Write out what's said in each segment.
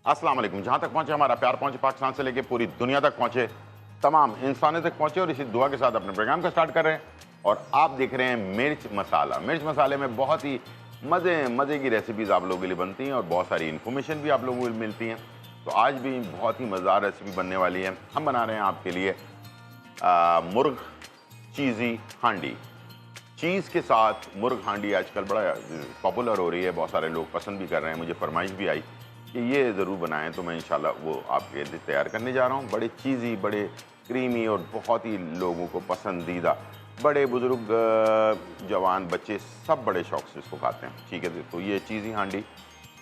अस्सलाम वालेकुम। जहाँ तक पहुँचे हमारा प्यार, पहुँचे पाकिस्तान से लेके पूरी दुनिया तक पहुँचे, तमाम इंसानों तक पहुँचे, और इसी दुआ के साथ अपने प्रोग्राम का स्टार्ट कर रहे हैं। और आप देख रहे हैं मिर्च मसाला। मिर्च मसाले में बहुत ही मज़े की रेसिपीज़ आप लोगों के लिए बनती हैं और बहुत सारी इन्फॉर्मेशन भी आप लोगों को मिलती हैं। तो आज भी बहुत ही मज़ेदार रेसिपी बनने वाली है। हम बना रहे हैं आपके लिए मुर्ग चीज़ी हांडी। चीज़ के साथ मुर्ग हांडी आजकल बड़ा पॉपुलर हो रही है, बहुत सारे लोग पसंद भी कर रहे हैं। मुझे फरमाइश भी आई कि ये ज़रूर बनाएं, तो मैं इंशाल्लाह वो आपके लिए तैयार करने जा रहा हूँ। बड़े चीज़ी, बड़े क्रीमी और बहुत ही लोगों को पसंदीदा, बड़े बुज़ुर्ग, जवान, बच्चे सब बड़े शौक़ से इसको खाते हैं। ठीक है, तो ये चीज़ी हांडी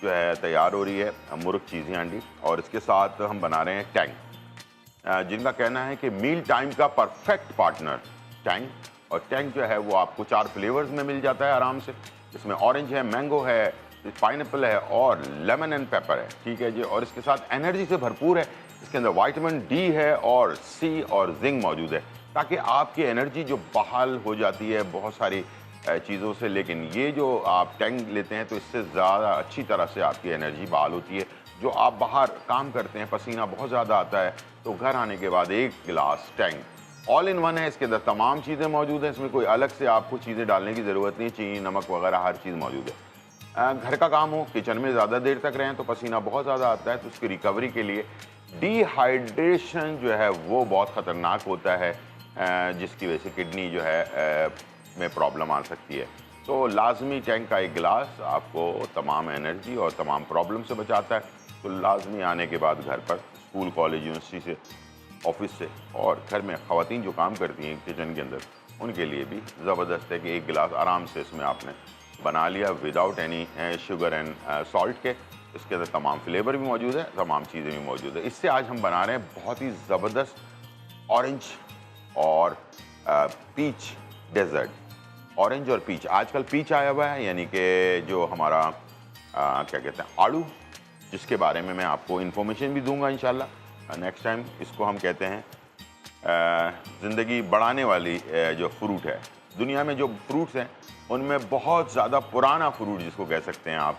जो है तैयार हो रही है, मुर्ग चीज़ी हांडी। और इसके साथ हम बना रहे हैं टैंग, जिनका कहना है कि मील टाइम का परफेक्ट पार्टनर टैंग। और टैंग जो है वो आपको 4 फ्लेवर्स में मिल जाता है आराम से। इसमें ऑरेंज है, मैंगो है, पाइनएप्पल है और लेमन एंड पेपर है। ठीक है जी। और इसके साथ एनर्जी से भरपूर है। इसके अंदर विटामिन डी है और सी और जिंक मौजूद है, ताकि आपकी एनर्जी जो बहाल हो जाती है बहुत सारी चीज़ों से, लेकिन ये जो आप टैंग लेते हैं तो इससे ज़्यादा अच्छी तरह से आपकी एनर्जी बहाल होती है। जो आप बाहर काम करते हैं, पसीना बहुत ज़्यादा आता है, तो घर आने के बाद एक गिलास टैंग, ऑल इन वन है। इसके अंदर तमाम चीज़ें मौजूद हैं, इसमें कोई अलग से आपको चीज़ें डालने की ज़रूरत नहीं। चीनी, नमक वगैरह हर चीज़ मौजूद है। घर का काम हो, किचन में ज़्यादा देर तक रहें तो पसीना बहुत ज़्यादा आता है, तो उसकी रिकवरी के लिए डिहाइड्रेशन जो है वो बहुत ख़तरनाक होता है, जिसकी वजह से किडनी जो है में प्रॉब्लम आ सकती है। तो लाजमी टैंक का एक गिलास आपको तमाम एनर्जी और तमाम प्रॉब्लम से बचाता है। तो लाजमी आने के बाद घर पर, स्कूल, कॉलेज, यूनिवर्सिटी से, ऑफिस से, और घर में ख़वातीन जो काम करती हैं किचन के अंदर, उनके लिए भी ज़बरदस्त है कि एक गिलास आराम से इसमें आपने बना लिया without any sugar and salt के। इसके अंदर तमाम फ्लेवर भी मौजूद है, तमाम चीज़ें भी मौजूद है। इससे आज हम बना रहे हैं बहुत ही ज़बरदस्त ऑरेंज और पीच डेजर्ट। ऑरेंज और पीच, आजकल पीच आया हुआ है, यानी कि जो हमारा क्या कहते हैं, आड़ू, जिसके बारे में मैं आपको इन्फॉर्मेशन भी दूंगा इंशाल्लाह नेक्स्ट टाइम। इसको हम कहते हैं ज़िंदगी बढ़ाने वाली जो फ्रूट है। दुनिया में जो फ्रूट्स हैं उनमें बहुत ज़्यादा पुराना फ्रूट जिसको कह सकते हैं आप,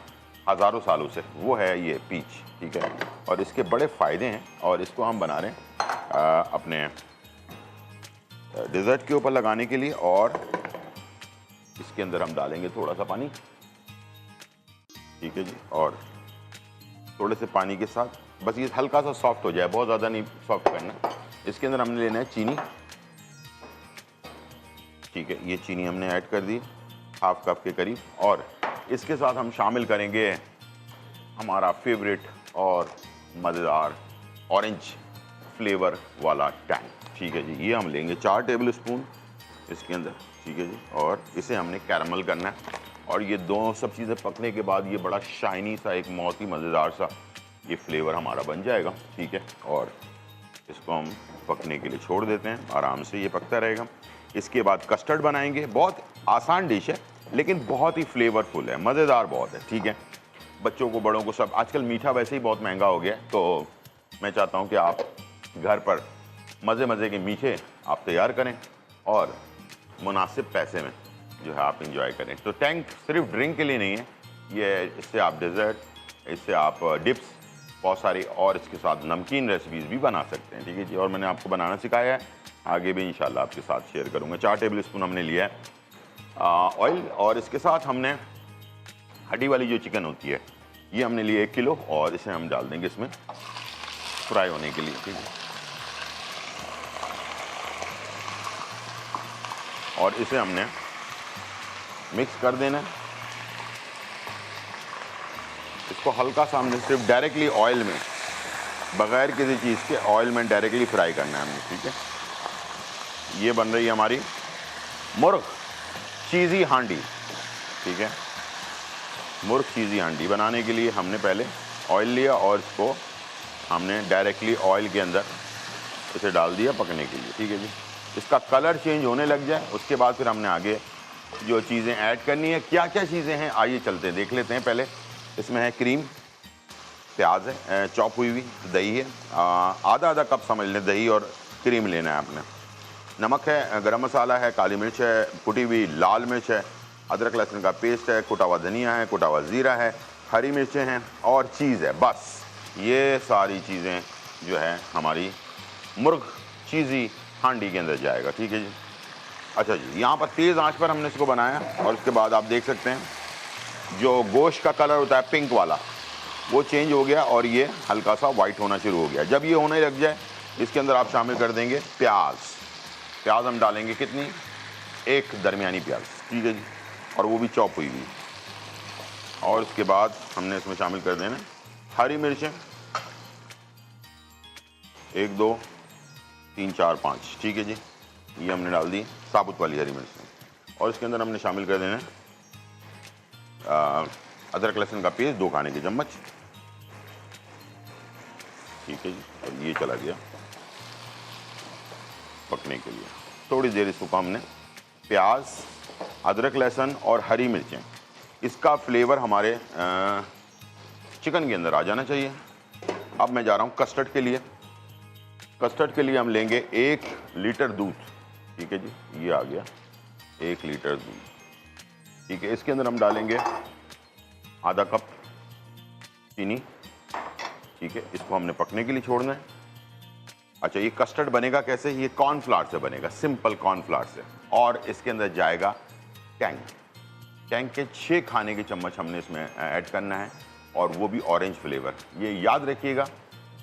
हज़ारों सालों से, वो है ये पीच। ठीक है, और इसके बड़े फ़ायदे हैं। और इसको हम बना रहे हैं अपने डेज़र्ट के ऊपर लगाने के लिए। और इसके अंदर हम डालेंगे थोड़ा सा पानी। ठीक है जी। और थोड़े से पानी के साथ बस ये हल्का सा सॉफ्ट हो जाए, बहुत ज़्यादा नहीं सॉफ्ट करना। इसके अंदर हमने लेना है चीनी। ठीक है, ये चीनी हमने ऐड कर दी, हाफ कप के करीब। और इसके साथ हम शामिल करेंगे हमारा फेवरेट और मज़ेदार ऑरेंज फ्लेवर वाला टैंग। ठीक है जी। ये हम लेंगे 4 टेबल स्पून इसके अंदर। ठीक है जी। और इसे हमने कैरमल करना है। और ये दोनों सब चीज़ें पकने के बाद ये बड़ा शाइनी सा, एक बहुत ही मज़ेदार सा ये फ्लेवर हमारा बन जाएगा। ठीक है, और इसको हम पकने के लिए छोड़ देते हैं, आराम से ये पकता रहेगा। इसके बाद कस्टर्ड बनाएंगे। बहुत आसान डिश है, लेकिन बहुत ही फ्लेवरफुल है, मज़ेदार बहुत है। ठीक है, बच्चों को, बड़ों को, सब। आजकल मीठा वैसे ही बहुत महंगा हो गया है, तो मैं चाहता हूँ कि आप घर पर मज़े के मीठे आप तैयार करें और मुनासिब पैसे में जो है आप इंजॉय करें। तो टैंग सिर्फ ड्रिंक के लिए नहीं है, ये इससे आप डेजर्ट, इससे आप डिप्स, बहुत सारी और इसके साथ नमकीन रेसिपीज़ भी बना सकते हैं। ठीक है जी। और मैंने आपको बनाना सिखाया है, आगे भी इंशाल्लाह आपके साथ शेयर करूँगा। 4 टेबल स्पून हमने लिया है ऑयल। और इसके साथ हमने हड्डी वाली जो चिकन होती है, ये हमने लिए 1 किलो, और इसे हम डाल देंगे इसमें फ्राई होने के लिए। ठीक है, और इसे हमने मिक्स कर देना है। इसको हल्का सा हमने सिर्फ डायरेक्टली ऑयल में, बगैर किसी चीज़ के ऑयल में डायरेक्टली फ्राई करना है हमने। ठीक है, ये बन रही है हमारी मुर्ग चीज़ी हांडी। ठीक है, मुर्ग चीज़ी हांडी बनाने के लिए हमने पहले ऑयल लिया और इसको हमने डायरेक्टली ऑयल के अंदर इसे डाल दिया पकने के लिए। ठीक है जी। इसका कलर चेंज होने लग जाए, उसके बाद फिर हमने आगे जो चीज़ें ऐड करनी है। क्या क्या चीज़ें हैं आइए चलते हैं, देख लेते हैं। पहले इसमें है क्रीम, प्याज है चॉप हुई हुई, दही है, आधा कप समझ लें दही और क्रीम लेना है आपने। नमक है, गरम मसाला है, काली मिर्च है, कुटी हुई लाल मिर्च है, अदरक लहसुन का पेस्ट है, कुटा हुआ धनिया है, कुटा हुआ ज़ीरा है, हरी मिर्चें हैं और चीज़ है। बस ये सारी चीज़ें जो है हमारी मुर्ग चीज़ी हांडी के अंदर जाएगा। ठीक है जी। अच्छा जी, यहाँ पर तेज़ आंच पर हमने इसको बनाया और उसके बाद आप देख सकते हैं जो गोश्त का कलर होता है पिंक वाला वो चेंज हो गया और ये हल्का सा वाइट होना शुरू हो गया। जब ये होने लग जाए इसके अंदर आप शामिल कर देंगे प्याज। प्याज हम डालेंगे कितनी, एक दरमियानी प्याज। ठीक है जी, और वो भी चॉप हुई हुई। और उसके बाद हमने इसमें शामिल कर देना हरी मिर्चें, 1 2 3 4 5। ठीक है जी, ये हमने डाल दी साबुत वाली हरी मिर्चें। और इसके अंदर हमने शामिल कर देना अदरक लहसुन का पेस्ट 2 खाने के चम्मच। ठीक है जी, और ये चला गया पकने के लिए। थोड़ी देर इसको हमने प्याज, अदरक लहसुन और हरी मिर्चें, इसका फ्लेवर हमारे चिकन के अंदर आ जाना चाहिए। अब मैं जा रहा हूँ कस्टर्ड के लिए। कस्टर्ड के लिए हम लेंगे 1 लीटर दूध। ठीक है जी, ये आ गया 1 लीटर दूध। ठीक है, इसके अंदर हम डालेंगे आधा कप चीनी। ठीक है, इसको हमने पकने के लिए छोड़ना है। अच्छा, ये कस्टर्ड बनेगा कैसे, ये कॉर्नफ्लावर से बनेगा, सिंपल कॉर्नफ्लावर से। और इसके अंदर जाएगा टैंग। टैंग के 6 खाने के चम्मच हमने इसमें ऐड करना है और वो भी ऑरेंज फ्लेवर। ये याद रखिएगा,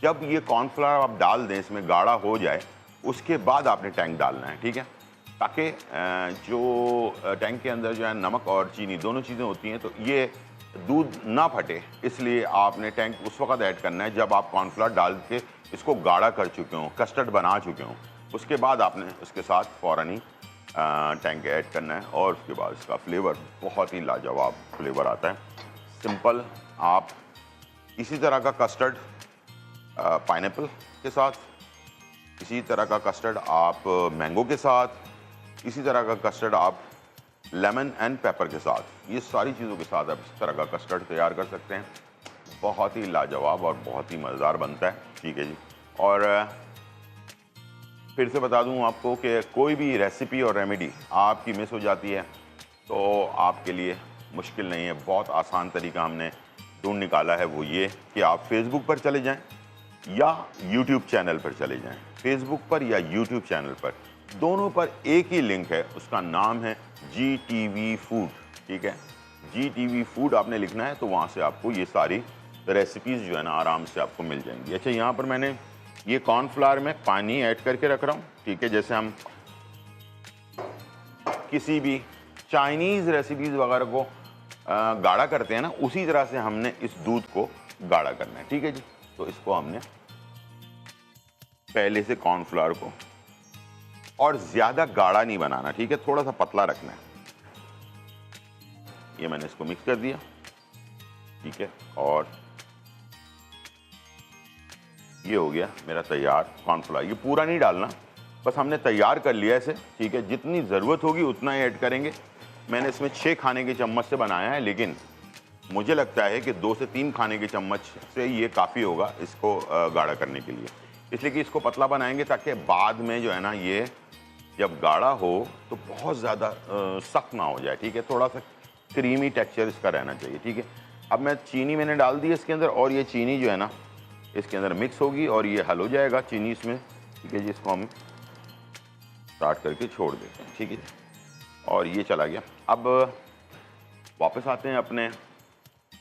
जब ये कॉर्नफ्लावर आप डाल दें इसमें गाढ़ा हो जाए उसके बाद आपने टैंग डालना है। ठीक है, ताकि जो टैंग के अंदर जो है नमक और चीनी दोनों चीज़ें होती हैं तो ये दूध ना फटे, इसलिए आपने टैंग उस वक्त ऐड करना है जब आप कॉर्नफ्लावर डाल के इसको गाढ़ा कर चुके हों, कस्टर्ड बना चुके हों। उसके बाद आपने उसके साथ फ़ौरन ही टैंग ऐड करना है और उसके बाद इसका फ्लेवर बहुत ही लाजवाब फ्लेवर आता है। सिंपल, आप इसी तरह का कस्टर्ड पाइनएप्पल के साथ, इसी तरह का कस्टर्ड आप मैंगो के साथ, इसी तरह का कस्टर्ड आप लेमन एंड पेपर के साथ, ये सारी चीज़ों के साथ आप इस तरह का कस्टर्ड तैयार कर सकते हैं। बहुत ही लाजवाब और बहुत ही मज़ेदार बनता है। ठीक है जी, और फिर से बता दूं आपको कि कोई भी रेसिपी और रेमेडी आपकी मिस हो जाती है तो आपके लिए मुश्किल नहीं है, बहुत आसान तरीका हमने ढूंढ निकाला है। वो ये कि आप फेसबुक पर चले जाएं या यूट्यूब चैनल पर चले जाएं। फेसबुक पर या यूट्यूब चैनल पर, दोनों पर एक ही लिंक है, उसका नाम है GTV फूड। ठीक है, GTV फूड आपने लिखना है तो वहाँ से आपको ये सारी रेसिपीज़ जो है ना आराम से आपको मिल जाएंगी। अच्छा, यहाँ पर मैंने ये कॉर्नफ्लावर में पानी ऐड करके रख रहा हूँ। ठीक है, जैसे हम किसी भी चाइनीज़ रेसिपीज़ वगैरह को गाढ़ा करते हैं ना, उसी तरह से हमने इस दूध को गाढ़ा करना है। ठीक है जी, तो इसको हमने पहले से कॉर्नफ्लावर को, और ज़्यादा गाढ़ा नहीं बनाना। ठीक है, थोड़ा सा पतला रखना है। ये मैंने इसको मिक्स कर दिया। ठीक है, और ये हो गया मेरा तैयार कॉर्नफ्लावर। ये पूरा नहीं डालना, बस हमने तैयार कर लिया इसे। ठीक है, जितनी ज़रूरत होगी उतना ही ऐड करेंगे। मैंने इसमें 6 खाने के चम्मच से बनाया है, लेकिन मुझे लगता है कि 2 से 3 खाने के चम्मच से ये काफ़ी होगा इसको गाढ़ा करने के लिए। इसलिए कि इसको पतला बनाएंगे ताकि बाद में जो है ना ये जब गाढ़ा हो तो बहुत ज़्यादा सख्त ना हो जाए। ठीक है, थोड़ा सा क्रीमी टेक्सचर इसका रहना चाहिए। ठीक है, अब मैं चीनी मैंने डाल दी है इसके अंदर, और ये चीनी जो है ना इसके अंदर मिक्स होगी और ये हल हो जाएगा चीनी इसमें। ठीक है जी, इसको हम स्टार्ट करके छोड़ देते हैं। ठीक है, और ये चला गया। अब वापस आते हैं अपने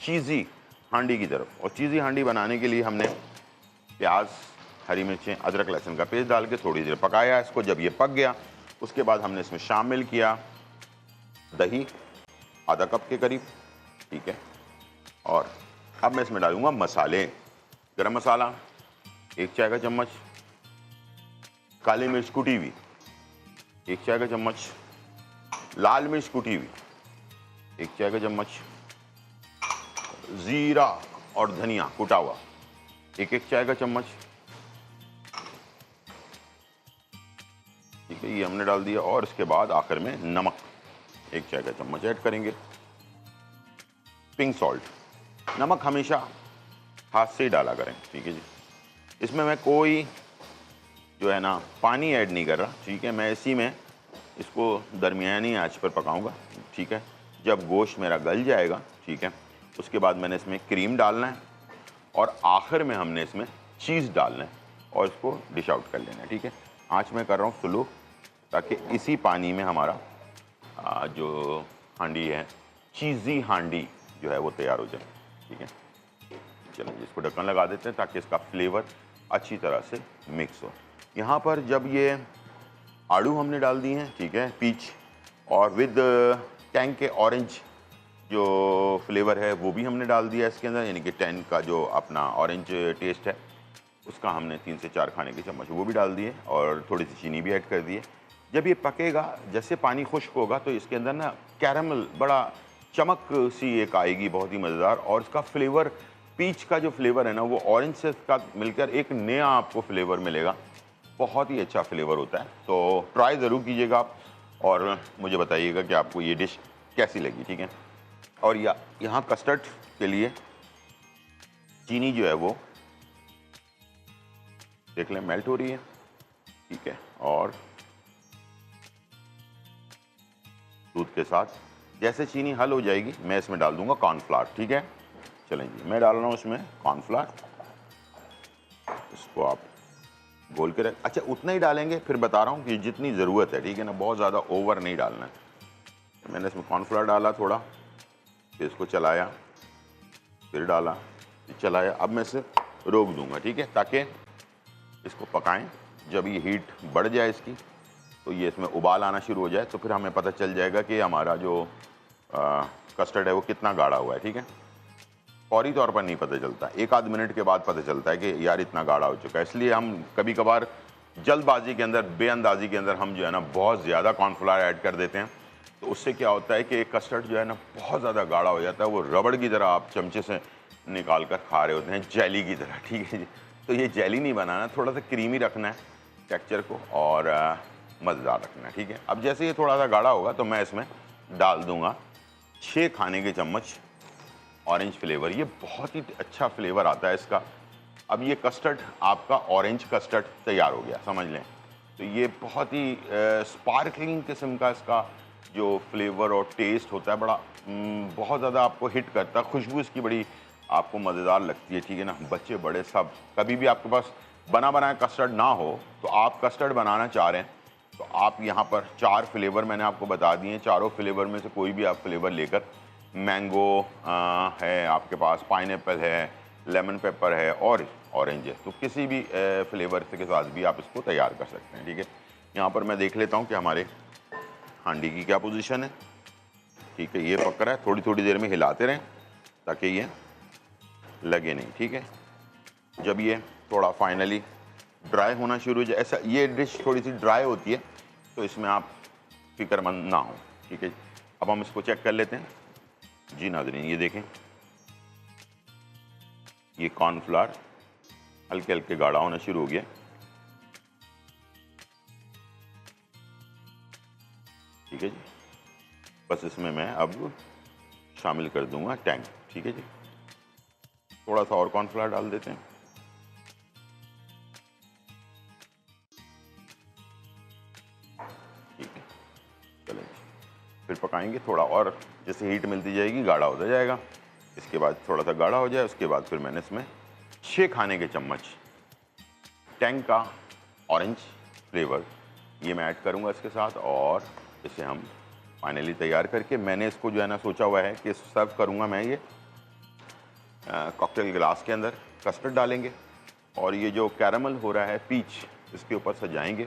चीज़ी हांडी की तरफ। और चीज़ी हांडी बनाने के लिए हमने प्याज, हरी मिर्चें, अदरक लहसुन का पेस्ट डाल के थोड़ी देर पकाया इसको। जब ये पक गया उसके बाद हमने इसमें शामिल किया दही, आधा कप के करीब। ठीक है, और अब मैं इसमें डालूंगा मसाले। गरम मसाला 1 चाय का चम्मच, काली मिर्च कुटी हुई 1 चाय का चम्मच, लाल मिर्च कुटी हुई 1 चाय का चम्मच, जीरा और धनिया कुटा हुआ 1 चाय का चम्मच। ठीक है, ये हमने डाल दिया। और इसके बाद आखिर में नमक 1 चाय का चम्मच ऐड करेंगे। पिंक सॉल्ट, नमक हमेशा हाथ से ही डाला करें। ठीक है जी, इसमें मैं कोई जो है ना पानी ऐड नहीं कर रहा। ठीक है, मैं इसी में इसको दरमियानी आंच पर पकाऊंगा। ठीक है, जब गोश्त मेरा गल जाएगा, ठीक है, उसके बाद मैंने इसमें क्रीम डालना है और आखिर में हमने इसमें चीज़ डालना है और इसको डिश आउट कर लेना है, ठीक है। आँच में कर रहा हूँ स्लो, ताकि इसी पानी में हमारा जो हांडी है, चीज़ी हांडी जो है वो तैयार हो जाए, ठीक है। चलिए इसको ढक्कन लगा देते हैं ताकि इसका फ्लेवर अच्छी तरह से मिक्स हो। यहाँ पर जब ये आड़ू हमने डाल दिए हैं, ठीक है, पीच, और विद टैंग के ऑरेंज जो फ्लेवर है वो भी हमने डाल दिया इसके अंदर, यानी कि टैंग का जो अपना ऑरेंज टेस्ट है उसका हमने 3 से 4 खाने के चम्मच वो भी डाल दिए और थोड़ी सी चीनी भी ऐड कर दी है। जब ये पकेगा, जैसे पानी खुश्क होगा तो इसके अंदर ना कैरमल, बड़ा चमक सी एक आएगी, बहुत ही मज़ेदार, और इसका फ्लेवर, पीच का जो फ्लेवर है ना वो ऑरेंज से का मिलकर एक नया आपको फ्लेवर मिलेगा, बहुत ही अच्छा फ्लेवर होता है। तो ट्राई ज़रूर कीजिएगा आप और मुझे बताइएगा कि आपको ये डिश कैसी लगी, ठीक है। और यहाँ कस्टर्ड के लिए चीनी जो है वो देख लें मेल्ट हो रही है, ठीक है, और दूध के साथ जैसे चीनी हल हो जाएगी मैं इसमें डाल दूंगा कॉर्नफ्लावर, ठीक है। चलें जी, मैं डाल रहा हूँ इसमें कॉर्नफ्लावर, इसको आप घोल के रख, अच्छा उतना ही डालेंगे, फिर बता रहा हूँ कि जितनी ज़रूरत है, ठीक है ना, बहुत ज़्यादा ओवर नहीं डालना है। मैंने इसमें कॉर्नफ्लावर डाला थोड़ा, फिर इसको चलाया, फिर डाला, फिर चलाया, अब मैं इसे रोक दूंगा, ठीक है, ताकि इसको पकाएं। जब ये हीट बढ़ जाए इसकी, तो ये इसमें उबाल आना शुरू हो जाए, तो फिर हमें पता चल जाएगा कि हमारा जो कस्टर्ड है वो कितना गाढ़ा हुआ है, ठीक है। फौरी तौर पर नहीं पता चलता, 1 आध मिनट के बाद पता चलता है कि यार इतना गाढ़ा हो चुका है। इसलिए हम कभी कभार जल्दबाजी के अंदर, बेअंदाजी के अंदर हम जो है ना बहुत ज़्यादा कॉर्नफ्लावर ऐड कर देते हैं, तो उससे क्या होता है कि कस्टर्ड जो है ना बहुत ज़्यादा गाढ़ा हो जाता है, वो रबड़ की तरह आप चमचे से निकाल कर खा रहे होते हैं, जेली की तरह, ठीक है जी। तो ये जेली नहीं बनाना, थोड़ा सा क्रीमी रखना है टेक्सचर को और मज़ेदार रखना है, ठीक है। अब जैसे ये थोड़ा सा गाढ़ा होगा तो मैं इसमें डाल दूंगा 6 खाने के चम्मच ऑरेंज फ्लेवर। ये बहुत ही अच्छा फ्लेवर आता है इसका। अब ये कस्टर्ड आपका ऑरेंज कस्टर्ड तैयार हो गया, समझ लें। तो ये बहुत ही स्पार्कलिंग किस्म का इसका जो फ्लेवर और टेस्ट होता है, बड़ा बहुत ज़्यादा आपको हिट करता है, खुशबू इसकी बड़ी आपको मज़ेदार लगती है, ठीक है ना। बच्चे बड़े सब, कभी भी आपके पास बना बनाया कस्टर्ड ना हो तो आप कस्टर्ड बनाना चाह रहे हैं तो आप यहाँ पर 4 फ्लेवर मैंने आपको बता दिए हैं, चारों फ्लेवर में से कोई भी आप फ्लेवर लेकर, मैंगो है आपके पास, पाइनएप्पल है, लेमन पेपर है और ऑरेंज है, तो किसी भी फ्लेवर के साथ भी आप इसको तैयार कर सकते हैं, ठीक है। यहाँ पर मैं देख लेता हूँ कि हमारे हांडी की क्या पोजीशन है, ठीक है। ये पक रहा है, थोड़ी थोड़ी देर में हिलाते रहें ताकि ये लगे नहीं, ठीक है। जब ये थोड़ा फाइनली ड्राई होना शुरू हो जाए, ऐसा ये डिश थोड़ी सी ड्राई होती है तो इसमें आप फिक्रमंद ना हो, ठीक है। अब हम इसको चेक कर लेते हैं जी नाज़रीन, ये देखें, ये कॉर्नफ्लावर हल्के हल्के गाढ़ा होना शुरू हो गया, ठीक है जी। बस इसमें मैं अब शामिल कर दूंगा टैंग, ठीक है जी। थोड़ा सा और कॉर्नफ्लावर डाल देते हैं, ठीक है। चलें, फिर पकाएंगे थोड़ा और, जैसे हीट मिलती जाएगी गाढ़ा होता जाएगा। इसके बाद थोड़ा सा गाढ़ा हो जाए, उसके बाद फिर मैंने इसमें 6 खाने के चम्मच टैंग का ऑरेंज फ्लेवर ये मैं ऐड करूंगा इसके साथ, और इसे हम फाइनली तैयार करके, मैंने इसको जो है ना सोचा हुआ है कि सर्व करूंगा मैं ये कॉकटेल गिलास के अंदर, कस्टर्ड डालेंगे और ये जो कैरामल हो रहा है पीच इसके ऊपर सजाएंगे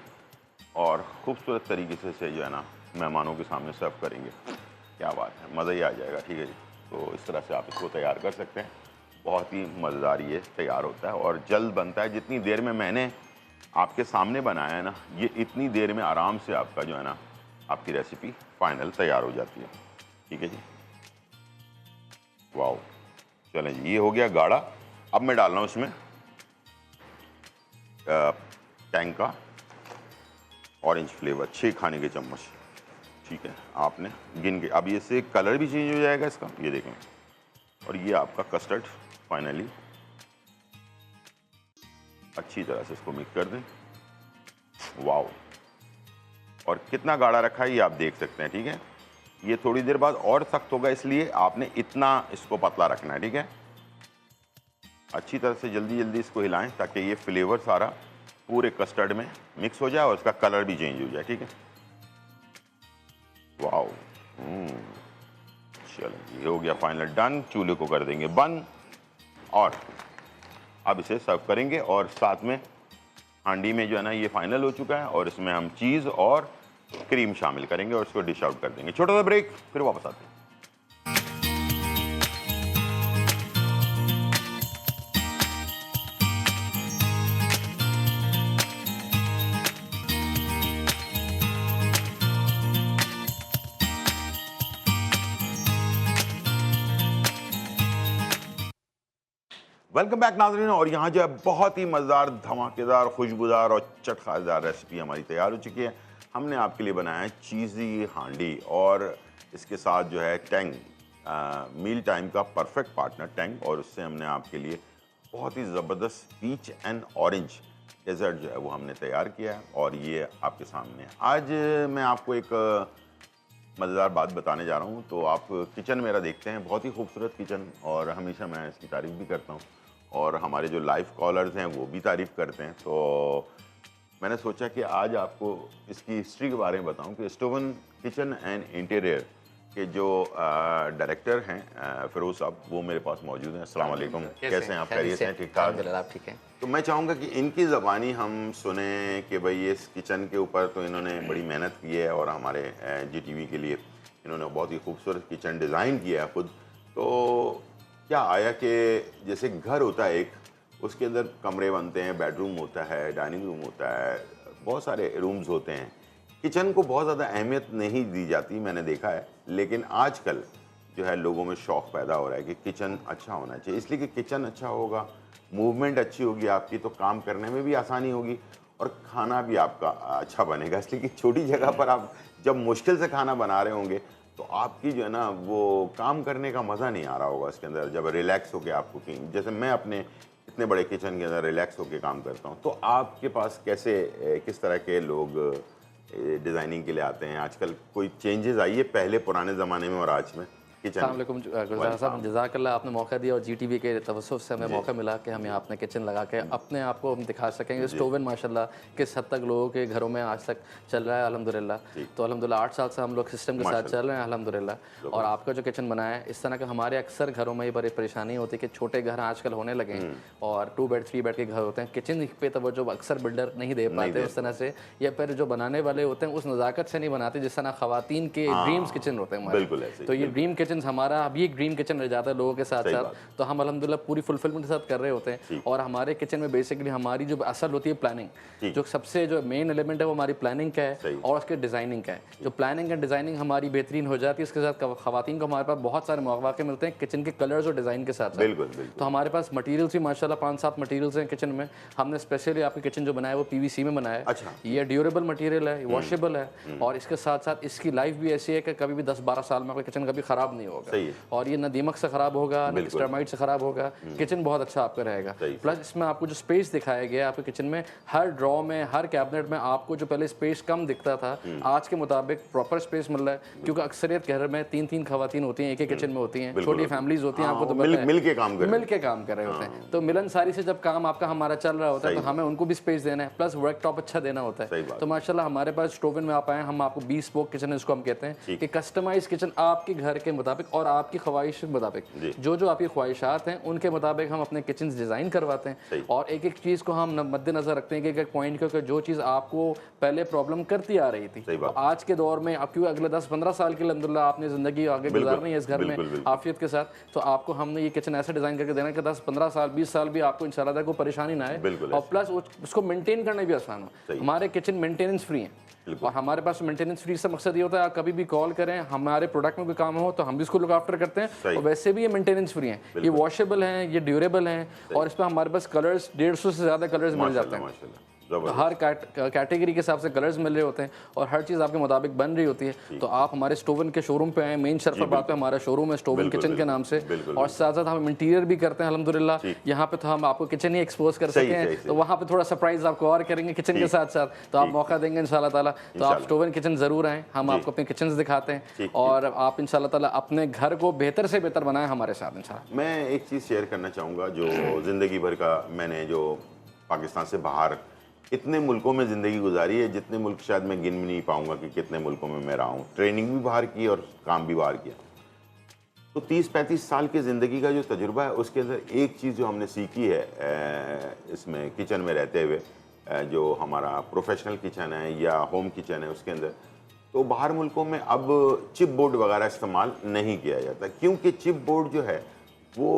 और खूबसूरत तरीके से इसे जो है ना मेहमानों के सामने सर्व करेंगे। क्या बात है, मज़ा ही आ जाएगा, ठीक है जी। तो इस तरह से आप इसको तैयार कर सकते हैं, बहुत ही मज़ेदार ये तैयार होता है और जल्द बनता है। जितनी देर में मैंने आपके सामने बनाया है ना, ये इतनी देर में आराम से आपका जो है ना आपकी रेसिपी फाइनल तैयार हो जाती है, ठीक है जी। वाओ, चलें जी, ये हो गया गाढ़ा। अब मैं डाल रहा हूँ इसमें टैंग का ऑरेंज फ्लेवर 6 खाने के चम्मच, ठीक है। आपने गिन के, अब ये से कलर भी चेंज हो जाएगा इसका, ये देखें, और ये आपका कस्टर्ड फाइनली अच्छी तरह से इसको मिक्स कर दें। वाओ, और कितना गाढ़ा रखा है ये आप देख सकते हैं, ठीक है। ये थोड़ी देर बाद और सख्त होगा, इसलिए आपने इतना इसको पतला रखना है, ठीक है। अच्छी तरह से जल्दी जल्दी इसको हिलाएं ताकि ये फ्लेवर सारा पूरे कस्टर्ड में मिक्स हो जाए और उसका कलर भी चेंज हो जाए। ठीक है, वाओ, चलो ये हो गया फाइनल डन। चूल्हे को कर देंगे बंद और अब इसे सर्व करेंगे। और साथ में हांडी में जो है ना ये फाइनल हो चुका है और इसमें हम चीज़ और क्रीम शामिल करेंगे और इसको डिश आउट कर देंगे। छोटा सा ब्रेक, फिर वापस आते हैं। वेलकम बैक नाज़रीन। और यहाँ जो है बहुत ही मज़ेदार, धमाकेदार, खुशबूदार और चटखानेदार रेसिपी हमारी तैयार हो चुकी है। हमने आपके लिए बनाया है चीज़ी हांडी और इसके साथ जो है टैंग, मील टाइम का परफेक्ट पार्टनर टैंग। और उससे हमने आपके लिए बहुत ही ज़बरदस्त पीच एंड ऑरेंज डेजर्ट जो है वो हमने तैयार किया है और ये आपके सामने है। आज मैं आपको एक मज़ेदार बात बताने जा रहा हूँ। तो आप किचन मेरा देखते हैं, बहुत ही खूबसूरत किचन और हमेशा मैं इसकी तारीफ़ भी करता हूँ और हमारे जो लाइव कॉलर्स हैं वो भी तारीफ़ करते हैं। तो मैंने सोचा कि आज आपको इसकी हिस्ट्री के बारे में बताऊं कि स्टोवन किचन एंड इंटीरियर के जो डायरेक्टर हैं फिरोज साहब, वो मेरे पास मौजूद हैं। अस्सलाम वालेकुम, कैसे हैं आप? खैरियत हैं? ठीक ठाक? आप ठीक हैं? तो मैं चाहूँगा कि इनकी ज़बानी हम सुने कि भाई इस किचन के ऊपर तो इन्होंने बड़ी मेहनत की है और हमारे GTV के लिए इन्होंने बहुत ही खूबसूरत किचन डिज़ाइन किया है खुद। तो क्या आया कि जैसे घर होता है एक, उसके अंदर कमरे बनते हैं, बेडरूम होता है, डाइनिंग रूम होता है, बहुत सारे रूम्स होते हैं। किचन को बहुत ज़्यादा अहमियत नहीं दी जाती, मैंने देखा है। लेकिन आजकल जो है लोगों में शौक़ पैदा हो रहा है कि किचन अच्छा होना चाहिए, इसलिए कि किचन अच्छा होगा, मूवमेंट अच्छी होगी आपकी, तो काम करने में भी आसानी होगी और खाना भी आपका अच्छा बनेगा। इसलिए कि छोटी जगह पर आप जब मुश्किल से खाना बना रहे होंगे तो आपकी जो है ना वो काम करने का मज़ा नहीं आ रहा होगा इसके अंदर, जब रिलैक्स होकर आप कुकिंग, जैसे मैं अपने इतने बड़े किचन के अंदर रिलैक्स होकर काम करता हूँ। तो आपके पास कैसे, किस तरह के लोग डिज़ाइनिंग के लिए आते हैं? आजकल कोई चेंजेस आई है पहले पुराने ज़माने में और आज में किचन? अस्सलामुअलैकुम गुलजार साहब, जज़ाकल्लाह, आपने मौका दिया और GTV के तवस्सुफ़ से हमें मौका मिला कि हम यहाँ अपने किचन लगा के अपने आप को हम दिखा सकेंगे। स्टोवन माशाल्लाह किस हद तक लोगों के घरों में आज तक चल रहा है अल्हम्दुलिल्लाह। तो अल्हम्दुलिल्लाह 8 साल से हम लोग सिस्टम के साथ चल रहे हैं अल्हम्दुलिल्लाह। और आपका जो किचन बनाया है, इस तरह का हमारे अक्सर घरों में ही बड़ी परेशानी होती है कि छोटे घर आजकल होने लगे हैं और 2 बेड 3 बेड के घर होते हैं। किचन पे तवज्जो अक्सर बिल्डर नहीं दे पाते उस तरह से, या फिर जो बनाने वाले होते हैं उस नज़ाकत से नहीं बनाते जिस तरह ख़वातीन के ड्रीम्स किचन होते हैं हमारे। तो ये ड्रीम किचन हमारा अभी ड्रीम किचन रह जाता है लोगों के साथ साथ। तो हम अल्हम्दुलिल्लाह पूरी फुलफिलमेंट के साथ कर रहे होते हैं। और हमारे किचन में बेसिकली हमारी जो असल होती है प्लानिंग, जो सबसे जो मेन एलिमेंट है वो हमारी प्लानिंग का है और उसके डिज़ाइनिंग का है। जो प्लानिंग एंड डिज़ाइनिंग हमारी बेहतरीन हो जाती है, इसके साथ ख़वातीन को हमारे पास बहुत सारे मौक़े मिलते हैं किचन के कलर्स और डिज़ाइन के साथ। तो हमारे पास मटीरियल्स भी माशाल्लाह 5-7 मटीरियल्स हैं किचन में। हमने स्पेशली आपके किचन जो बनाया है वो PVC में बनाया है। ये ड्यूरेबल मटीरियल है, वॉशेबल है और इसके साथ साथ इसकी लाइफ भी ऐसी है कि कभी भी 10-12 साल में आपका किचन कभी ख़राब नहीं होगा और ये न दीमक से ख़राब होगा, न टर्माइट से ख़राब होगा। किचन बहुत अच्छा आपका रहेगा। प्लस इसमें आपको जो स्पेस दिखाया गया है आपके किचन में, हर ड्रॉ में, हर कैबिनेट में आपको जो पहले स्पेस कम दिखता था, आज के मुताबिक प्रॉपर स्पेस मिल रहा है। क्योंकि अक्सरियत घर में 3-3 ख़वातीन होती हैं, एक एक किचन में होती हैं, छोटी फैमिलीज होती हैं, आपको तो पता है, मिल के काम कर रहे होते हैं। तो मिलनसारी से जब काम आपका हमारा चल रहा होता है तो हमें उनको भी स्पेस देना है, प्लस वर्क टॉप अच्छा देना होता है। तो माशाल्लाह हमारे पास स्टोवन में आप आए, हम आपको 20 स्पोक किचन इसको हम कहते हैं कि कस्टमाइज किचन आपके घर के मुताबिक और आपकी ख्वाहिश के मुताबिक, जो आपकी ख्वाहिशात हैं उनके मुताबिक हम अपने किचन डिज़ाइन करवाते हैं। और एक एक चीज़ को हम मद्देनज़र रखते हैं कि एक एक पॉइंट को, जो चीज़ आपको पहले प्रॉब्लम करती आ रही थी तो आज के दौर में, अब क्योंकि अगले 10-15 साल के लिए अल्हम्दुलिल्लाह आपने ज़िंदगी आगे गुजारनी है इस घर में आफियत के साथ, तो आपको हमने ये किचन ऐसे डिज़ाइन करके देना कि 10-15 साल 20 साल भी आपको इंशाअल्लाह कोई परेशानी ना आए और प्लस उसको मेनटेन करना भी आसान हो। हमारे किचन मेंटेनेंस फ्री हैं और हमारे पास मेंटेनेंस फ्री से मकसद ये होता है आप कभी भी कॉल करें, हमारे प्रोडक्ट में कोई काम हो तो हम भी इसको लुक आफ्टर करते हैं और वैसे भी ये मेंटेनेंस फ्री हैं, ये वॉशेबल हैं, ये ड्यूरेबल हैं और इस पर हमारे पास कलर्स 150 से ज़्यादा कलर्स मिल जाते हैं। हर कैटेगरी के हिसाब से कलर्स मिल रहे होते हैं और हर चीज़ आपके मुताबिक बन रही होती है। तो आप हमारे स्टोवन के शोरूम पे आए, मेन शरफाबाद पे हमारा शोरूम है स्टोवन किचन के नाम से, और साथ साथ हम इंटीरियर भी करते हैं अल्हम्दुलिल्लाह। यहाँ पे तो हम आपको किचन ही एक्सपोज कर सके हैं, तो वहाँ पे थोड़ा सरप्राइज आपको और करेंगे किचन के साथ साथ, तो आप मौका देंगे इंशाल्लाह ताला। तो आप स्टोवन किचन ज़रूर आएँ, हम आपको अपने किचन दिखाते हैं और आप इंशाल्लाह ताला अपने घर को बेहतर से बेहतर बनाएं हमारे साथ इंशाल्लाह। मैं एक चीज़ शेयर करना चाहूँगा जो ज़िंदगी भर का मैंने जो पाकिस्तान से बाहर इतने मुल्कों में ज़िंदगी गुजारी है, जितने मुल्क शायद मैं गिन भी नहीं पाऊँगा कि कितने मुल्कों में मैं रहा हूँ। ट्रेनिंग भी बाहर की और काम भी बाहर किया। तो 30-35 साल की ज़िंदगी का जो तजुर्बा है उसके अंदर एक चीज़ जो हमने सीखी है इसमें किचन में रहते हुए, जो हमारा प्रोफेशनल किचन है या होम किचन है उसके अंदर, तो बाहर मुल्कों में अब चिप बोर्ड वगैरह इस्तेमाल नहीं किया जाता, क्योंकि चिप बोर्ड जो है वो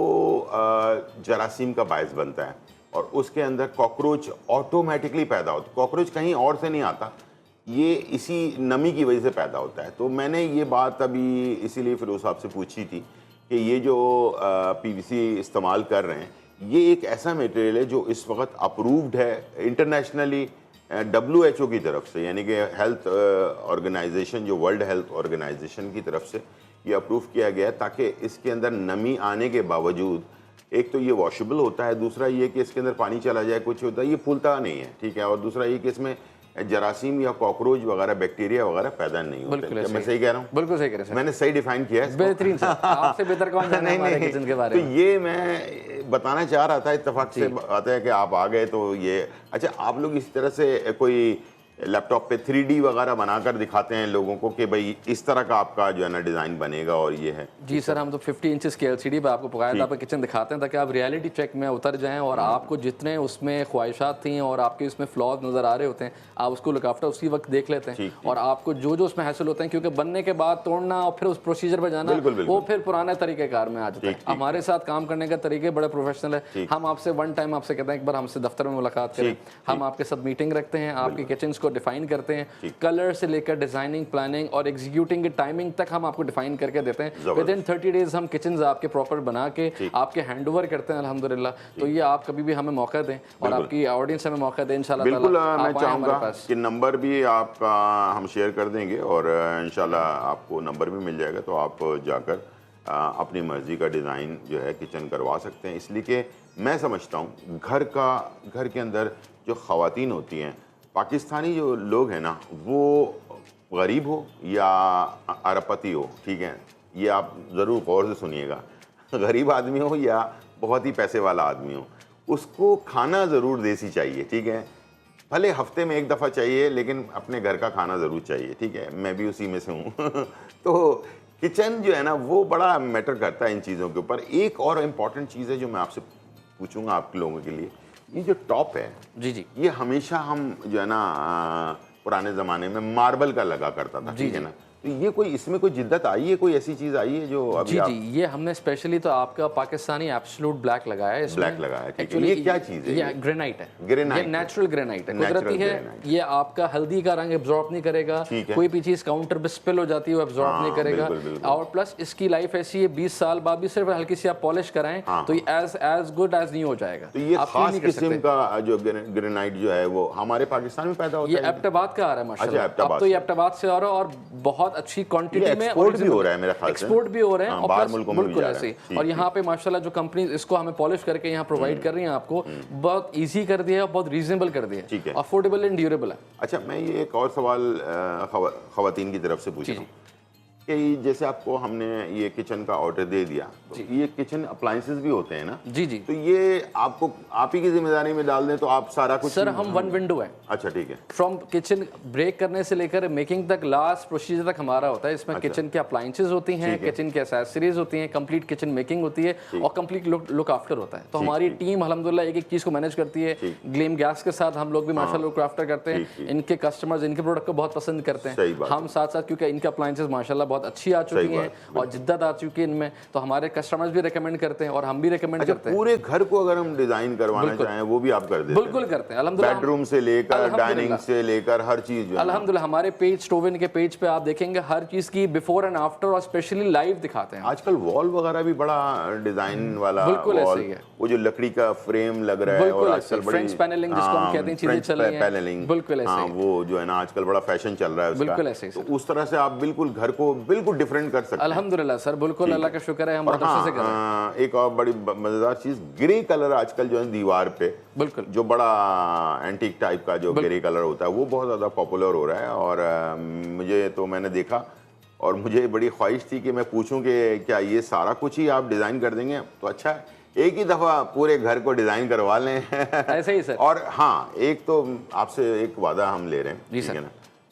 जरासीम का बायस बनता है और उसके अंदर कॉकरोच ऑटोमेटिकली पैदा होता है। कॉकरोच कहीं और से नहीं आता, ये इसी नमी की वजह से पैदा होता है। तो मैंने ये बात अभी इसीलिए फिरोज साहब से पूछी थी कि ये जो पीवीसी इस्तेमाल कर रहे हैं, ये एक ऐसा मटेरियल है जो इस वक्त अप्रूव्ड है इंटरनेशनली WHO की तरफ से, यानी कि हेल्थ ऑर्गेनाइजेशन, जो वर्ल्ड हेल्थ ऑर्गेनाइजेशन की तरफ से ये अप्रूव किया गया है, ताकि इसके अंदर नमी आने के बावजूद एक तो ये वॉशेबल होता है, दूसरा ये कि इसके अंदर पानी चला जाए कुछ होता है ये फूलता नहीं है, ठीक है, और दूसरा ये कि इसमें जरासीम या कॉकरोच वगैरह बैक्टीरिया वगैरह पैदा नहीं होते। मैं सही कह रहा हूँ? बिल्कुल सही कह रहे हैं, मैंने सही डिफाइन किया है, बेहतरीन सर, आपसे बेहतर कौन जाने हमारे किचन के बारे में। तो ये मैं बताना चाह रहा था, इत्तेफाक से आता है कि आप आ गए तो ये। अच्छा, आप लोग इस तरह से कोई लैपटॉप पे 3D वगैरह बनाकर दिखाते हैं लोगों को कि भाई इस तरह का आपका जो है ना डिज़ाइन बनेगा और ये है? जी सर, हम तो 50 इंचेस के LCD पे आपको बाकायदा आपका किचन दिखाते हैं ताकि आप रियलिटी चेक में उतर जाएं और आपको जितने उसमें ख्वाहिशात थी और आपके उसमें फ्लॉज नज़र आ रहे होते हैं, आप उसको लुक आफ्टर उसी वक्त देख लेते हैं और आपको जो जो उसमें हासिल होते हैं, क्योंकि बनने के बाद तोड़ना और फिर उस प्रोसीजर पर जाना वो फिर पुराने तरीक़ेकार में आ जाता है। हमारे साथ काम करने का तरीके बड़े प्रोफेशनल है। हम आपसे वन टाइम आपसे कहते हैं एक बार हमसे दफ्तर में मुलाकात करें, हम आपके साथ मीटिंग रखते हैं, आपके किचन को डिफाइन करते हैं, कलर से लेकर डिजाइनिंग, प्लानिंग और एग्जीक्यूटिंग की टाइमिंग तक हम आपको डिफाइन करके देते हैं। विद इन 30 डेज हम किचन आपके प्रॉपर बना के आपके हैंड ओवर करते हैं अल्हम्दुलिल्लाह। तो ये आप कभी भी हमें मौका दें और आपकी ऑडियंस हमें मौका दें इंशाल्लाह। बिल्कुल, मैं चाहूँगा कि नंबर भी आपका हम शेयर कर देंगे और इंशाल्लाह आपको नंबर भी मिल जाएगा, तो आप जाकर अपनी मर्ज़ी का डिज़ाइन जो है किचन करवा सकते हैं। इसलिए कि मैं समझता हूँ घर के अंदर जो ख़वातीन होती हैं, पाकिस्तानी जो लोग हैं ना, वो गरीब हो या अरबपति हो, ठीक है, ये आप ज़रूर गौर से सुनिएगा, गरीब आदमी हो या बहुत ही पैसे वाला आदमी हो, उसको खाना ज़रूर देसी चाहिए, ठीक है, भले हफ्ते में एक दफ़ा चाहिए लेकिन अपने घर का खाना ज़रूर चाहिए, ठीक है, मैं भी उसी में से हूँ। तो किचन जो है ना वो बड़ा मैटर करता है इन चीज़ों के ऊपर। एक और इम्पॉर्टेंट चीज़ है जो मैं आपसे पूछूंगा आप लोगों के लिए, ये जो टॉप है, जी, ये हमेशा हम जो है ना पुराने ज़माने में मार्बल का लगा करता था, ठीक है ना, तो ये कोई इसमें कोई जिद्दत आई है, कोई ऐसी चीज़ आई है जो अभी जी, ये हमने स्पेशली तो आपका पाकिस्तानी एब्सोल्यूट ब्लैक लगाया है, ब्लैक लगाया है। एक्चुअली ये क्या चीज़ है? ये ग्रेनाइट है, ग्रेनाइट, ये नेचुरल ग्रेनाइट है, कुदरती है। ये आपका हल्दी का रंग एब्जॉर्ब नहीं करेगा, कोई भी चीज़ काउंटर पे स्पिल हो जाती है वो एब्जॉर्ब नहीं करेगा, और प्लस इसकी लाइफ ऐसी है 20 साल बाद भी सिर्फ हल्की सी आप पॉलिश कराएं तो ये एज गुड एज न्यू हो जाएगा। तो ये खास किस्म का जो ग्रेनाइट जो है वो हमारे पाकिस्तान में पैदा होता है? ये एबटाबाद का आ रहा है माशाल्लाह, अब तो ये एबटाबाद से आ रहा है और बहुत अच्छी क्वांटिटी में एक्सपोर्ट भी हो रहा है मेरा ख्याल से, एक्सपोर्ट भी हो रहे हैं और बाहर मुल्कों में भी जा रहे हैं। और यहाँ पे माशाल्लाह जो कंपनी इसको हमें पॉलिश करके यहाँ प्रोवाइड कर रही हैं आपको, बहुत इजी कर दिया है, बहुत रीजनेबल कर दिया है, अफोर्डेबल एंड ड्यूरेबल है। अच्छा, मैं ये एक और सवाल खवातीन की तरफ से पूछ रहा हूँ कि जैसे आपको हमने ये किचन का ऑर्डर दे दिया, तो ये किचन अप्लायंसेस भी होते हैं ना? जी, तो ये आपको आप ही की जिम्मेदारी में डाल दें तो आप सारा कुछ? सर हम वन विंडो है। अच्छा, ठीक है। फ्रॉम किचन ब्रेक करने से लेकर मेकिंग तक लास्ट प्रोसीजर तक हमारा होता है। इसमें किचन के अप्लायंसेस होती हैं, किचन की एक्सेसरीज होती हैं, कंप्लीट किचन मेकिंग होती है और कंप्लीट लुक आफ्टर होता है। तो हमारी टीम अल्हम्दुलिल्लाह एक एक चीज़ को मैनेज करती है। ग्लेम गैस के साथ हम लोग भी माशाल्लाह लुक आफ्टर करते हैं। इनके कस्टमर्स इनके प्रोडक्ट को बहुत पसंद करते हैं। हम साथ साथ क्योंकि इनके अप्लायंसेस माशाल्लाह बहुत बहुत अच्छी आ चुकी हैं और जिद्दत आ चुकी है इनमें, तो हमारे कस्टमर्स भी रिकमेंड करते हैं और हम भी रिकमेंड करते हैं। पूरे घर को अगर हम डिजाइन करवाना चाहें वो भी आप कर देते हैं? बिल्कुल करते हैं अल्हम्दुलिल्लाह। बेडरूम से लेकर डाइनिंग से लेकर हर चीज अल्हम्दुलिल्लाह हमारे पेज स्टोवन के पेज पे आप देखेंगे हर चीज की बिफोर एंड आफ्टर और स्पेशली लाइव दिखाते हैं। आजकल वॉल वगैरह भी बड़ा डिजाइन वाला वॉल, वो जो लकड़ी का फ्रेम लग रहा है और आजकल बड़ी फ्रेंच पैनलिंग जिसको हम कहते हैं चीजें चल रही हैं, बिल्कुल ऐसे ही। वो जो है ना आजकल बड़ा फैशन चल रहा है उसका, बिल्कुल ऐसे ही। तो उस तरह से आप बिल्कुल घर को बिल्कुल डिफरेंट कर सकते हैं। अल्हम्दुलिल्लाह सर, बिल्कुल अल्लाह का शुक्र है हम बहुत अच्छे से कर रहे हैं। एक और बड़ी मजेदार चीज, ग्रे कलर आजकल जो है दीवार पे बिल्कुल जो बड़ा एंटीक टाइप का जो ग्रे कलर होता है वो बहुत ज्यादा पॉपुलर हो रहा है। और मुझे तो मैंने देखा और मुझे बड़ी ख्वाहिश थी कि मैं पूछूं कि क्या ये सारा कुछ ही आप डिजाइन कर देंगे? तो अच्छा है, एक ही दफा पूरे घर को डिजाइन करवा लें। ऐसे ही सर। और हाँ, एक तो आपसे एक वादा हम ले रहे हैं, ठीक है ना,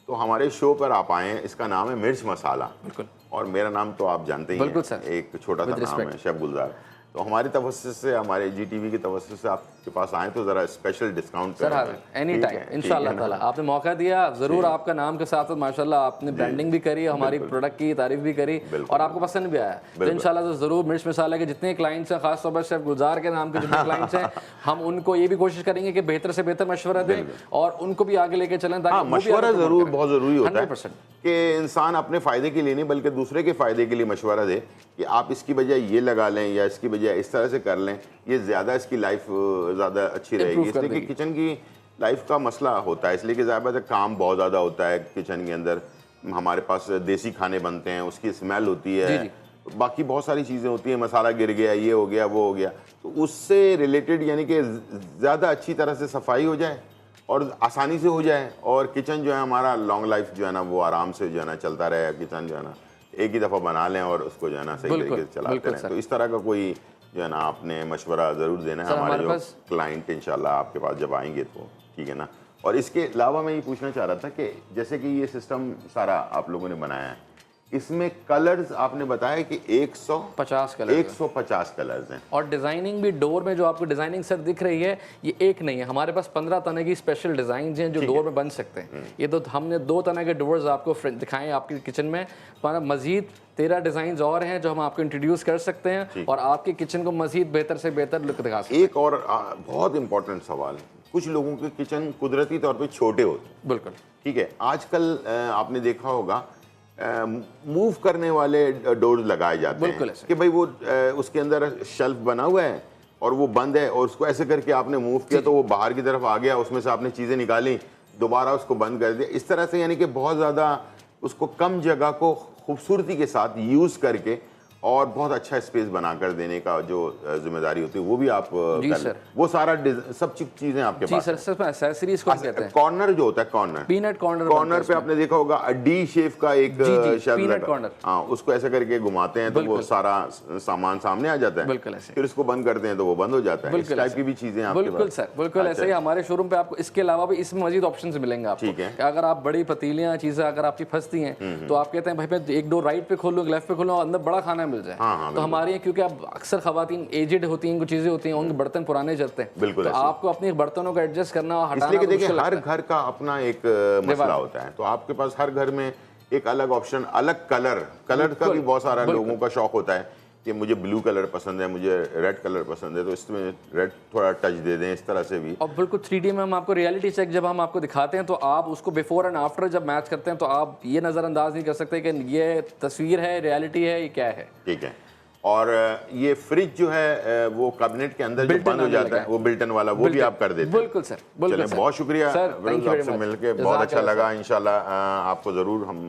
तो हमारे शो पर आप आए, इसका नाम है मिर्च मसाला। बिल्कुल। और मेरा नाम तो आप जानते ही हैं, सर। एक छोटा सा नाम है शेफ गुलजार। तो हमारी तवज्जो से, हमारे GTV की तवज्जो से आपके पास आए तो जरा special discount sir any time इंशाल्लाह ताला। आपने मौका दिया, जरूर आपका नाम के साथ माशाल्लाह आपने ब्रांडिंग भी करी, हमारी प्रोडक्ट की तारीफ भी करी और आपको पसंद भी आया, तो इंशाल्लाह तो जरूर मिर्च मसाला के जितने क्लाइंट्स हैं, खासतौर पर शेफ गुलजार के नाम के जितने क्लाइंट्स हैं, हम उनको ये भी कोशिश करेंगे कि बेहतर से बेहतर मशवरा दें और उनको भी आगे लेके चलें, ताकि मशवरा जरूर बहुत जरूरी होता है 100% कि इंसान अपने फायदे के लिए नहीं बल्कि दूसरे के फायदे के लिए मशवरा दे कि आप इसकी बजाय ये लगा लें या इसकी बजाय इस तरह से कर लें, ये ज़्यादा इसकी लाइफ ज़्यादा अच्छी रहेगी। इसलिए कि किचन की लाइफ का मसला होता है, इसलिए कि ज़्यादा काम बहुत ज़्यादा होता है किचन के अंदर। हमारे पास देसी खाने बनते हैं, उसकी स्मेल होती है, बाकी बहुत सारी चीज़ें होती हैं, मसाला गिर गया, ये हो गया, वो हो गया, तो उससे रिलेटेड यानी कि ज़्यादा अच्छी तरह से सफाई हो जाए और आसानी से हो जाए और किचन जो है हमारा लॉन्ग लाइफ जो है ना वो आराम से जो है ना चलता रहे। किचन जो है ना एक ही दफ़ा बना लें और उसको जो है ना सही तरीके से चलाते रहें। तो इस तरह का कोई जो है ना आपने मशवरा ज़रूर देना है हमारे जो क्लाइंट इंशाल्लाह आपके पास जब आएंगे तो, ठीक है ना। और इसके अलावा मैं ये पूछना चाह रहा था कि जैसे कि ये सिस्टम सारा आप लोगों ने बनाया है, इसमें कलर्स आपने बताया कि 150 कलर्स हैं और डिजाइनिंग भी डोर में जो आपको डिजाइनिंग सर दिख रही है ये एक नहीं है, हमारे पास 15 तरह की स्पेशल डिजाइन हैं जो डोर में बन सकते हैं। ये तो हमने 2 तरह के डोर्स आपको दिखाए आपके किचन में, पर मजीद 13 डिजाइन और हैं जो हम आपको इंट्रोड्यूस कर सकते हैं और आपके किचन को मजीद बेहतर से बेहतर लुक दिखा सकते हैं। एक और बहुत इंपॉर्टेंट सवाल, कुछ लोगों के किचन कुदरती तौर पर छोटे होते हैं, बिल्कुल ठीक है। आजकल आपने देखा होगा मूव करने वाले डोर्स लगाए जाते हैं कि भाई वो उसके अंदर शेल्फ बना हुआ है और वो बंद है और उसको ऐसे करके आपने मूव किया तो वो बाहर की तरफ आ गया, उसमें से आपने चीज़ें निकाली, दोबारा उसको बंद कर दिया, इस तरह से, यानी कि बहुत ज़्यादा उसको कम जगह को खूबसूरती के साथ यूज़ करके और बहुत अच्छा स्पेस बनाकर देने का जो जिम्मेदारी होती है वो भी आप कर, वो सारा सब चीजें आपके पास। जी सर, एक्सेसरीज को कहते हैं। कॉर्नर जो होता है, कॉर्नर पीनट कॉर्नर पे आपने देखा होगा डी शेप का एक पीनट कॉर्नर, हाँ, उसको ऐसे करके घुमाते हैं तो वो सारा सामान सामने आ जाता है, बिल्कुल ऐसे। फिर उसको बंद करते हैं तो वो बंद हो जाता है। इस टाइप की भी चीजें आपके पास। बिल्कुल सर, बिल्कुल ऐसे ही हमारे शोरूम पे आपको इसके अलावा भी इसमें मजीद ऑप्शंस मिलेंगे आपको। ठीक है, अगर आप बड़ी पतीलियां चीजें अगर आपकी फंसती हैं तो आप कहते हैं भाई मैं एक डोर राइट पे खोलूं, लेफ्ट पे खोलूं और अंदर बड़ा खाना मिल जाए, तो हमारे यहाँ क्योंकि अब अक्सर खवातीन एजेड होती हैं, कुछ चीजें होती हैं, उनके बर्तन पुराने चलते हैं, बिल्कुल, तो आपको अपने बर्तनों को एडजस्ट करना और हटाना, इसलिए कि देखिए हर घर का अपना एक मसला होता है, तो आपके पास हर घर में एक अलग ऑप्शन, अलग कलर का भी बहुत सारा लोगों का शौक होता है कि मुझे ब्लू कलर पसंद है, मुझे रेड कलर पसंद है, तो इसमें रेड थोड़ा टच दे दें, इस तरह से भी। और बिल्कुल 3D में हम आपको रियलिटी चेक जब हम आपको दिखाते हैं तो आप उसको बिफोर एंड आफ्टर जब मैच करते हैं तो आप ये नज़रअंदाज नहीं कर सकते कि ये तस्वीर है, रियलिटी है, ये क्या है। ठीक है। और ये फ्रिज जो है वो कैबिनेट के अंदर जो बंद हो जाता है वो बिल्टन वाला, वो भी आप कर देते हैं। बिल्कुल सर, बिल्कुल सर। बहुत शुक्रिया आपसे मिलके, बहुत अच्छा लगा। इंशाल्लाह आपको ज़रूर हम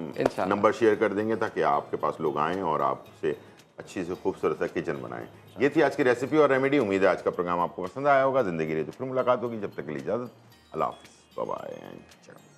नंबर शेयर कर देंगे ताकि आपके पास लोग आएँ और आपसे अच्छी से खूबसूरत किचन बनाएं। ये थी आज की रेसिपी और रेमेडी। उम्मीद है आज का प्रोग्राम आपको पसंद आया होगा। ज़िंदगी रही तो फिर मुलाकात होगी, जब तक के लिए इजाज़त, अल्लाह हाफ़िज़, बाय बाय।